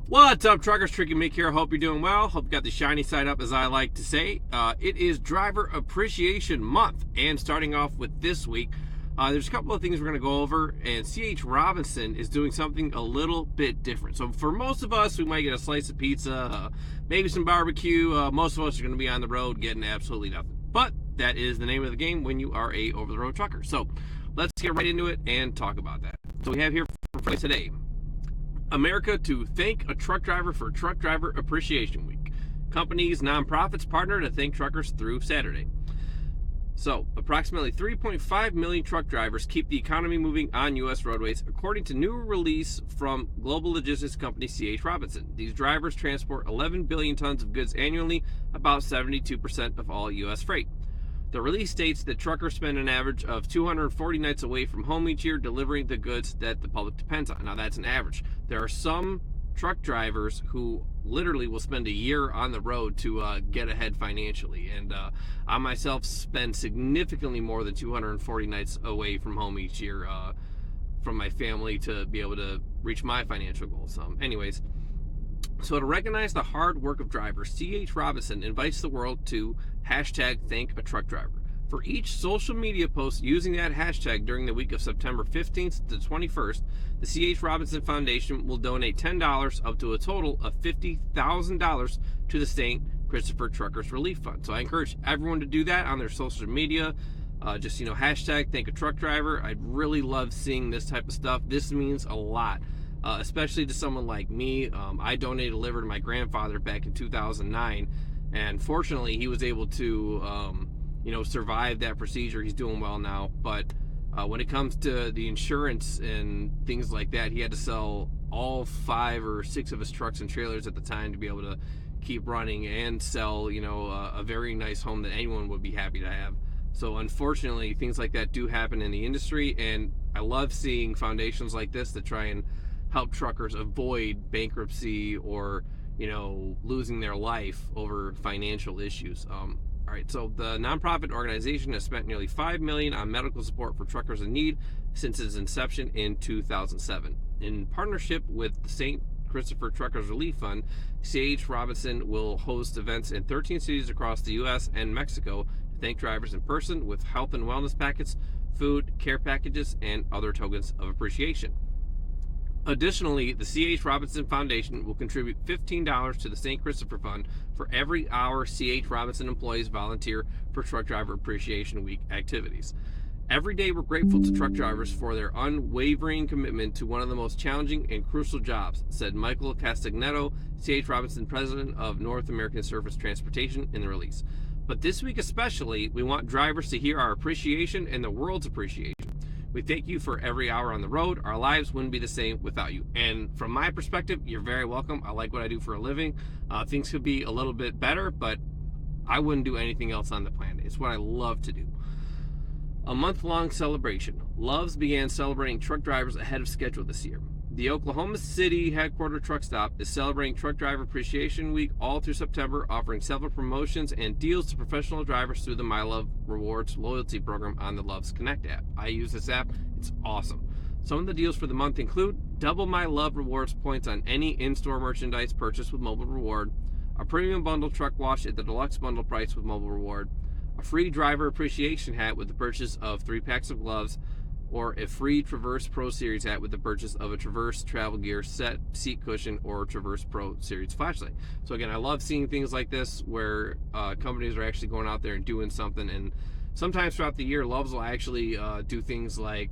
What's up, truckers? Tricky Mick here. Hope you're doing well. Hope you got the shiny side up, as I like to say. It is Driver Appreciation Month, and starting off with this week, there's a couple of things we're going to go over, and C.H. Robinson is doing something a little bit different. So for most of us, we might get a slice of pizza, maybe some barbecue. Most of us are going to be on the road getting absolutely nothing. But that is the name of the game when you are a over-the-road trucker. So let's get right into it and talk about that. So we have here for today, America to thank a truck driver for Truck Driver Appreciation Week. Companies, nonprofits partner to thank truckers through Saturday. So, approximately 3.5 million truck drivers keep the economy moving on U.S. roadways, according to new release from global logistics company C.H. Robinson. These drivers transport 11 billion tons of goods annually, about 72% of all U.S. freight. The release states that truckers spend an average of 240 nights away from home each year delivering the goods that the public depends on. Now, that's an average. There are some truck drivers who literally will spend a year on the road to get ahead financially. And I myself spend significantly more than 240 nights away from home each year from my family to be able to reach my financial goals. Anyways, so to recognize the hard work of drivers, C.H. Robinson invites the world to hashtag thank a truck driver. For each social media post using that hashtag during the week of September 15th to 21st, the C.H. Robinson Foundation will donate $10 up to a total of $50,000 to the St. Christopher Truckers Relief Fund. So I encourage everyone to do that on their social media. Just, hashtag thank a truck driver. I'd really love seeing this type of stuff. This means a lot. Especially to someone like me. I donated a liver to my grandfather back in 2009, and fortunately he was able to survive that procedure. He's doing well now, but when it comes to the insurance and things like that, he had to sell all 5 or 6 of his trucks and trailers at the time to be able to keep running and sell a very nice home that anyone would be happy to have. So unfortunately, things like that do happen in the industry, and I love seeing foundations like this that try and help truckers avoid bankruptcy or losing their life over financial issues. All right, so the nonprofit organization has spent nearly $5 million on medical support for truckers in need since its inception in 2007. In partnership with the St. Christopher Truckers Relief Fund, C.H. Robinson will host events in 13 cities across the U.S. and Mexico to thank drivers in person with health and wellness packets, food, care packages, and other tokens of appreciation. Additionally, the C.H. Robinson Foundation will contribute $15 to the St. Christopher Fund for every hour C.H. Robinson employees volunteer for Truck Driver Appreciation Week activities. Every day we're grateful to truck drivers for their unwavering commitment to one of the most challenging and crucial jobs, said Michael Castagneto, C.H. Robinson president of North American Surface Transportation, in the release. But this week especially, we want drivers to hear our appreciation and the world's appreciation. We thank you for every hour on the road. Our lives wouldn't be the same without you. And from my perspective, you're very welcome. I like what I do for a living. Things could be a little bit better, but I wouldn't do anything else on the planet. It's what I love to do. A month-long celebration. Loves began celebrating truck drivers ahead of schedule this year. The Oklahoma City headquarters truck stop is celebrating Truck Driver Appreciation Week all through September, offering several promotions and deals to professional drivers through the My Love Rewards loyalty program on the Loves Connect app. I use this app. It's awesome. Some of the deals for the month include double My Love Rewards points on any in-store merchandise purchased with Mobile Reward, a premium bundle truck wash at the deluxe bundle price with Mobile Reward, a free driver appreciation hat with the purchase of 3 packs of gloves, or a free Traverse Pro Series hat with the purchase of a Traverse Travel Gear set, seat cushion, or Traverse Pro Series flashlight. So again, I love seeing things like this where companies are actually going out there and doing something. And sometimes throughout the year, Loves will actually do things like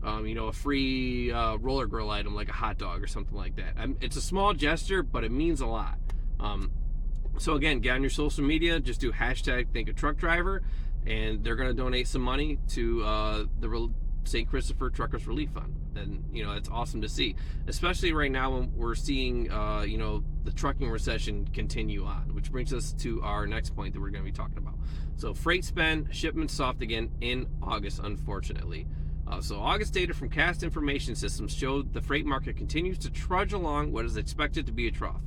a free roller grill item like a hot dog or something like that. It's a small gesture, but it means a lot. So again, get on your social media, just do hashtag thank a truck driver, and they're going to donate some money to the St. Christopher Truckers Relief Fund. And it's awesome to see, especially right now when we're seeing the trucking recession continue on, which brings us to our next point that we're going to be talking about. So freight spend, shipments soft again in August, unfortunately. So August data from Cast Information Systems showed the freight market continues to trudge along what is expected to be a trough.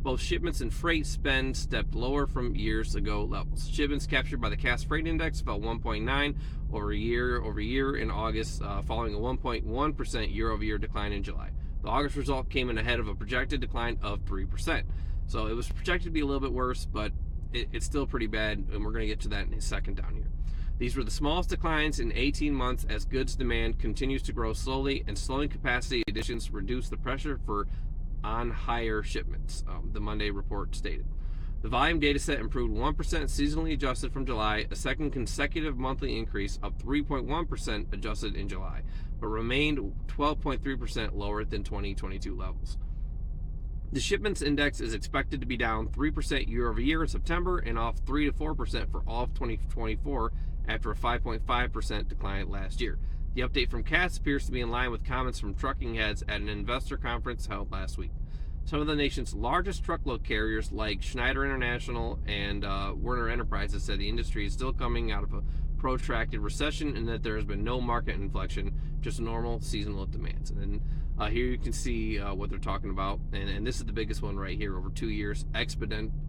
Both shipments and freight spend stepped lower from years ago levels. Shipments captured by the Cass Freight Index fell 1.9 over year in August, following a 1.1% year-over-year decline in July. The August result came in ahead of a projected decline of 3%. So it was projected to be a little bit worse, but it's still pretty bad, and we're going to get to that in a second down here. These were the smallest declines in 18 months as goods demand continues to grow slowly and slowing capacity additions reduce the pressure for on higher shipments, the Monday report stated. The volume data set improved 1% seasonally adjusted from July, a second consecutive monthly increase of 3.1% adjusted in July, but remained 12.3% lower than 2022 levels. The shipments index is expected to be down 3% year over year in September and off 3 to 4% for all of 2024 after a 5.5% decline last year. The update from Cass appears to be in line with comments from trucking heads at an investor conference held last week. Some of the nation's largest truckload carriers like Schneider International and Werner Enterprises said the industry is still coming out of a protracted recession and that there has been no market inflection, just normal seasonal demands. And then here you can see what they're talking about, and this is the biggest one right here. Over 2 years, expenditures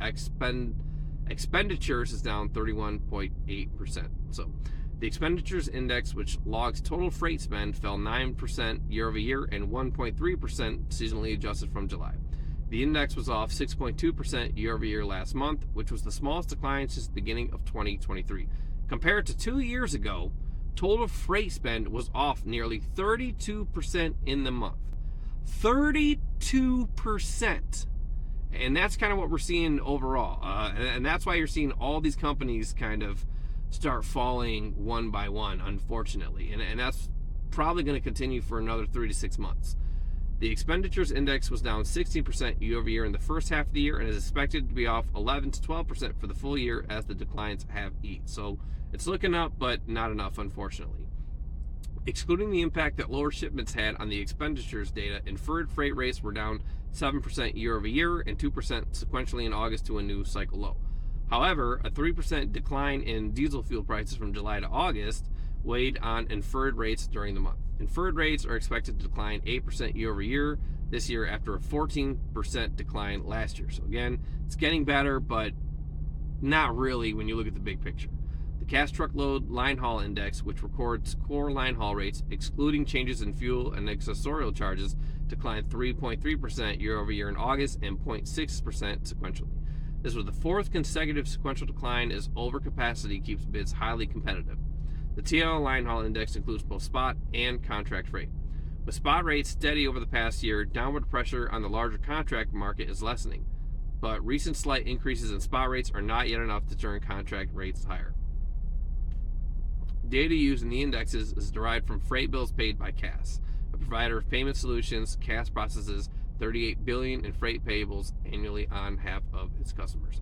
is down 31.8%. So the expenditures index, which logs total freight spend, fell 9% year over year and 1.3% seasonally adjusted from July. The index was off 6.2% year over year last month, which was the smallest decline since the beginning of 2023. Compared to 2 years ago, total freight spend was off nearly 32% in the month. 32%. And that's kind of what we're seeing overall. And that's why you're seeing all these companies kind of start falling one by one, unfortunately. And that's probably going to continue for another 3 to 6 months. The expenditures index was down 16% year over year in the first half of the year and is expected to be off 11 to 12% for the full year as the declines have eased. So it's looking up, but not enough, unfortunately. Excluding the impact that lower shipments had on the expenditures data, inferred freight rates were down 7% year over year and 2% sequentially in August to a new cycle low. However, a 3% decline in diesel fuel prices from July to August weighed on inferred rates during the month. Inferred rates are expected to decline 8% year over year this year after a 14% decline last year. So again, it's getting better, but not really when you look at the big picture. The Cass Truckload Line Haul Index, which records core line haul rates, excluding changes in fuel and accessorial charges, declined 3.3% year over year in August and 0.6% sequentially. This was the fourth consecutive sequential decline as overcapacity keeps bids highly competitive. The TL Line Haul Index includes both spot and contract freight. With spot rates steady over the past year, downward pressure on the larger contract market is lessening, but recent slight increases in spot rates are not yet enough to turn contract rates higher. Data used in the indexes is derived from freight bills paid by Cass, a provider of payment solutions. Cass processes $38 billion in freight payables annually on behalf of its customers.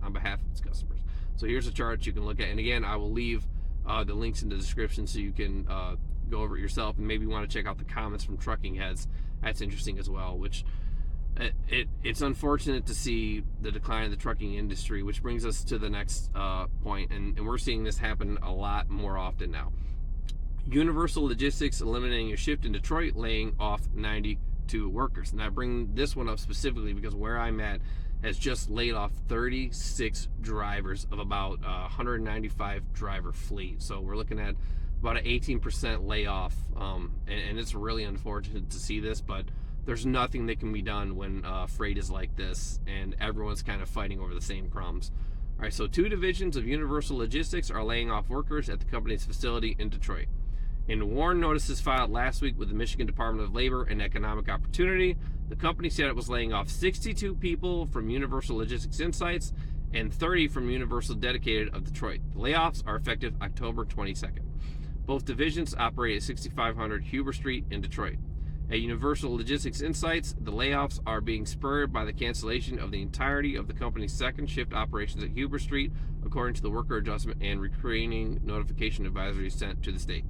So here's a chart you can look at, and again, I will leave the links in the description so you can go over it yourself, and maybe want to check out the comments from trucking heads. That's interesting as well. Which it's unfortunate to see the decline of the trucking industry, which brings us to the next point, and we're seeing this happen a lot more often now. Universal Logistics eliminating a shift in Detroit, laying off 92 workers. And I bring this one up specifically because where I'm at has just laid off 36 drivers of about 195 driver fleet. So we're looking at about an 18% layoff, and it's really unfortunate to see this, but there's nothing that can be done when freight is like this and everyone's kind of fighting over the same crumbs. All right, so 2 divisions of Universal Logistics are laying off workers at the company's facility in Detroit. In warn notices filed last week with the Michigan Department of Labor and Economic Opportunity, the company said it was laying off 62 people from Universal Logistics Insights and 30 from Universal Dedicated of Detroit. The layoffs are effective October 22nd. Both divisions operate at 6500 Huber Street in Detroit. At Universal Logistics Insights, the layoffs are being spurred by the cancellation of the entirety of the company's second shift operations at Huber Street, according to the worker adjustment and recruiting notification advisory sent to the state.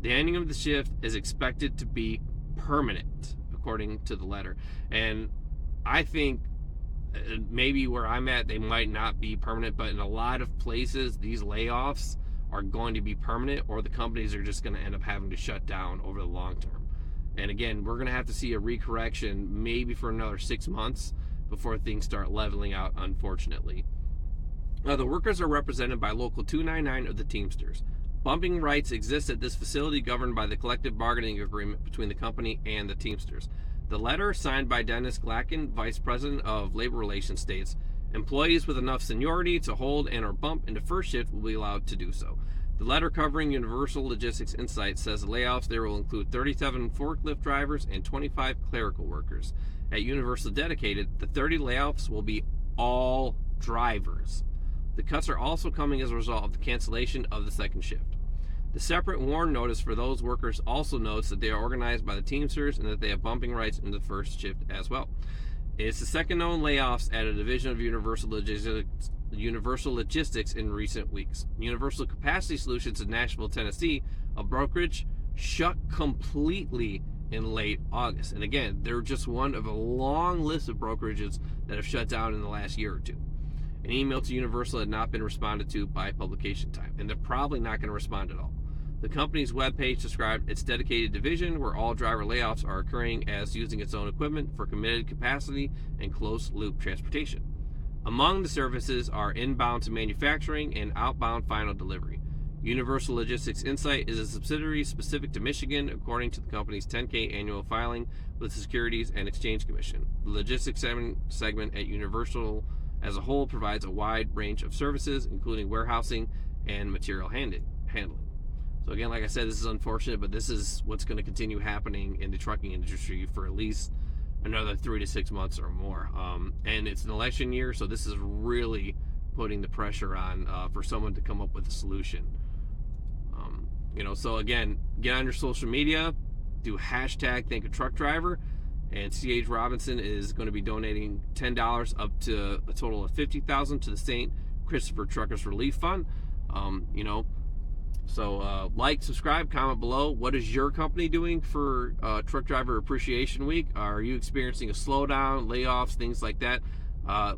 The ending of the shift is expected to be permanent, according to the letter. And I think maybe where I'm at, they might not be permanent, but in a lot of places, these layoffs are going to be permanent, or the companies are just going to end up having to shut down over the long term. And again, we're going to have to see a recorrection maybe for another 6 months before things start leveling out, unfortunately. The workers are represented by Local 299 of the Teamsters. Bumping rights exist at this facility governed by the collective bargaining agreement between the company and the Teamsters. The letter, signed by Dennis Glacken, Vice President of Labor Relations, states, employees with enough seniority to hold and or bump into first shift will be allowed to do so. The letter covering Universal Logistics Insights says the layoffs there will include 37 forklift drivers and 25 clerical workers. At Universal Dedicated, the 30 layoffs will be all drivers. The cuts are also coming as a result of the cancellation of the second shift. The separate warn notice for those workers also notes that they are organized by the Teamsters and that they have bumping rights in the first shift as well. It's the second known layoffs at a division of Universal Logistics in recent weeks. Universal Capacity Solutions in Nashville, Tennessee, a brokerage, shut completely in late August. And again, they're just one of a long list of brokerages that have shut down in the last year or two. An email to Universal had not been responded to by publication time, and they're probably not going to respond at all. The company's webpage described its dedicated division where all driver layoffs are occurring as using its own equipment for committed capacity and closed-loop transportation. Among the services are inbound to manufacturing and outbound final delivery. Universal Logistics Insight is a subsidiary specific to Michigan, according to the company's 10-K annual filing with the Securities and Exchange Commission. The logistics segment at Universal as a whole provides a wide range of services, including warehousing and material handling. So again, like I said, this is unfortunate, but this is what's going to continue happening in the trucking industry for at least another 3 to 6 months or more. And it's an election year, so this is really putting the pressure on for someone to come up with a solution. So again, get on your social media, do hashtag Thank a Truck Driver, and C.H. Robinson is going to be donating $10 up to a total of $50,000 to the St. Christopher Truckers Relief Fund. So like, subscribe, comment below. What is your company doing for Truck Driver Appreciation Week? Are you experiencing a slowdown, layoffs, things like that?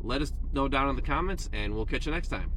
Let us know down in the comments, and we'll catch you next time.